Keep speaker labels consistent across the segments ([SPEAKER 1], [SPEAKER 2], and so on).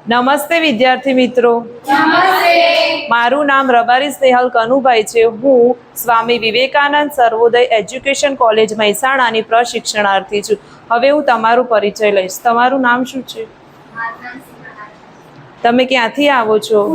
[SPEAKER 1] નમસ્તે વિદ્યાર્થી મિત્રો.
[SPEAKER 2] નમસ્તે.
[SPEAKER 1] મારું નામ રબારી સ્નેહલ કનુભાઈ છે. હું સ્વામી વિવેકાનંદ સર્વોદય એજ્યુકેશન કોલેજ મહેસાણાની પ્રશિક્ષણાર્થી છું. હવે હું તમારું પરિચય લઈશ. તમારું નામ શું છે? તમે ક્યાંથી આવો છો?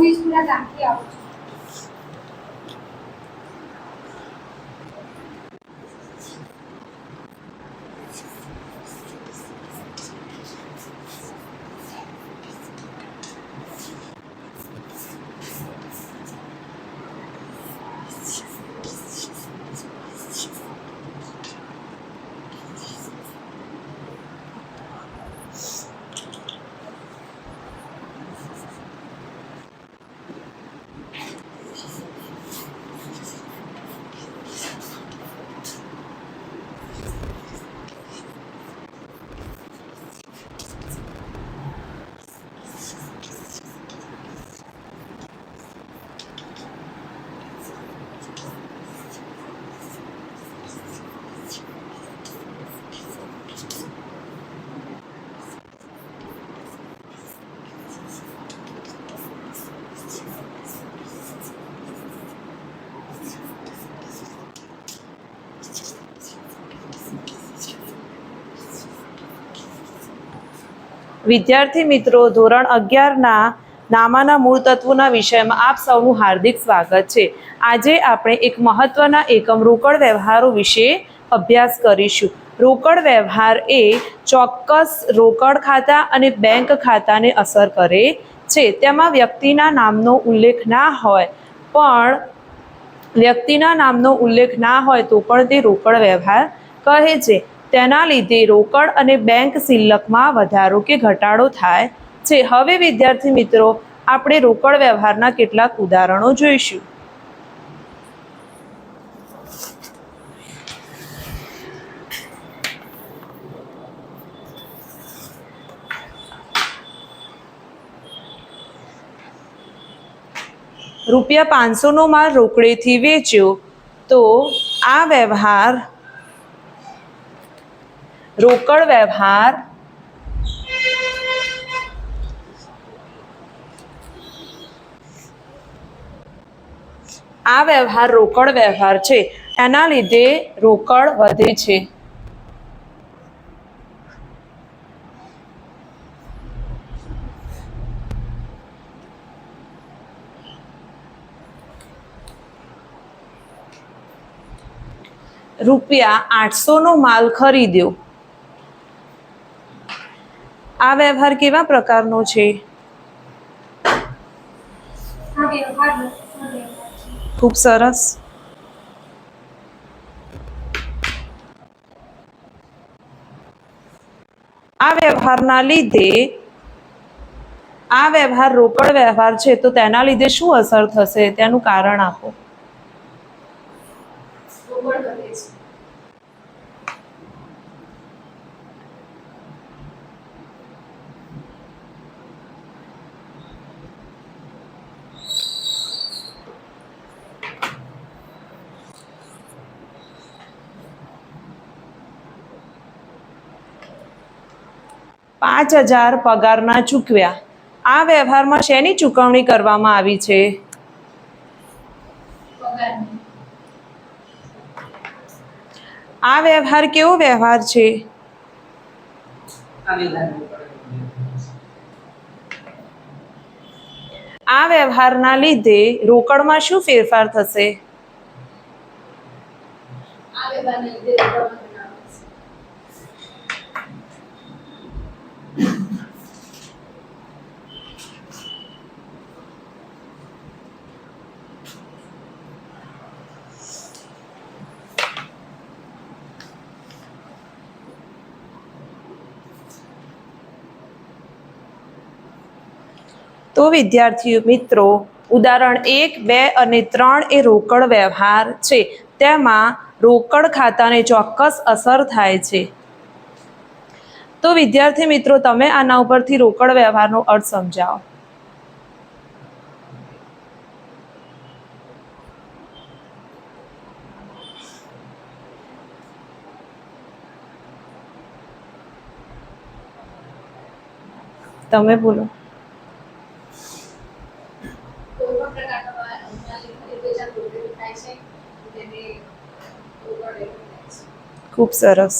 [SPEAKER 1] વિદ્યાર્થી મિત્રો, ધોરણ 11ના નામાના મૂળ તત્વોના વિષયમાં આપ સૌનું હાર્દિક સ્વાગત છે. આજે આપણે એક મહત્વના એકમ રોકડ વ્યવહારો વિશે અભ્યાસ કરીશું. રોકડ વ્યવહાર એ ચોક્કસ રોકડ ખાતા અને બેંક ખાતાને અસર કરે છે. તેમાં વ્યક્તિના નામનો ઉલ્લેખ ના હોય તો પણ તે રોકડ વ્યવહાર કહે છે. તેના લીધે રોકડ અને બેંક શિલ્લકમાં વધારો કે ઘટાડો થાય છે. હવે વિદ્યાર્થી મિત્રો, આપણે રોકડ વ્યવહારના કેટલાક ઉદાહરણો જોઈશું. ₹500નો માલ રોકડેથી વેચ્યો તો આ વ્યવહાર રોકડ વ્યવહાર રોકડ વ્યવહાર છે. એના લીધે રોકડ વધે છે. ₹800નો માલ ખરીદ્યો. આ વ્યવહાર કેવા પ્રકારનો છે? ખૂબ સરસ. આ વ્યવહાર રોકડ વ્યવહાર છે, તો તેના લીધે શું અસર થશે? તેનું કારણ આપો. $5000 પગારના ચૂકવ્યા. આ વ્યવહારમાં શેની ચૂકવણી કરવામાં આવી છે? આ વ્યવહાર કેવો વ્યવહાર છે? આ વ્યવહારના લીધે રોકડમાં શું ફેરફાર થશે? તો વિદ્યાર્થી મિત્રો, ઉદાહરણ 1, 2 અને 3 એ રોકડ વ્યવહાર છે. તેમાં રોકડ ખાતાને ચોક્કસ અસર થાય છે. તો વિદ્યાર્થી મિત્રો, તમે આના ઉપરથી રોકડ વ્યવહારનો અર્થ સમજાવો. તમે બોલો. ખૂબ સરસ.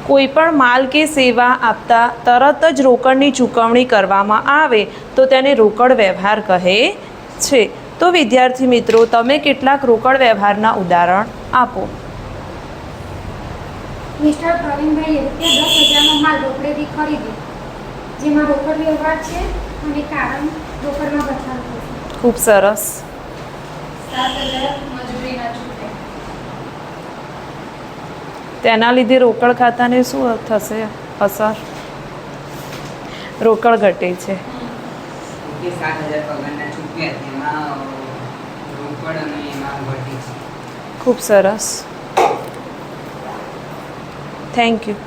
[SPEAKER 1] કોઈ પણ માલ કે સેવા આપતા તરત જ રોકડની ચૂકવણી કરવામાં આવે તો તેને રોકડ વ્યવહાર કહે છે. તો વિદ્યાર્થી મિત્રો, તમે કેટલાક રોકડ વ્યવહારના ઉદાહરણ આપો.
[SPEAKER 2] મિસ્ટર પ્રવીણભાઈએ ₹10,000નો માલ રોકડેથી ખરીદ્યો, જેમાં રોકડ વ્યવહાર છે અને કારણ રોકડમાં બચાવ થશે.
[SPEAKER 1] ખૂબ સરસ.
[SPEAKER 2] 7,000 મજૂરીના છૂટે.
[SPEAKER 1] તેના લીધે રોકડ ખાતાને શું થશે અસર? રોકડ ઘટે છે.
[SPEAKER 3] કે 7,000 પગારના છૂટ્યા તેમાં રોકડ અને એમાં ઘટી છે.
[SPEAKER 1] ખૂબ સરસ. Thank you.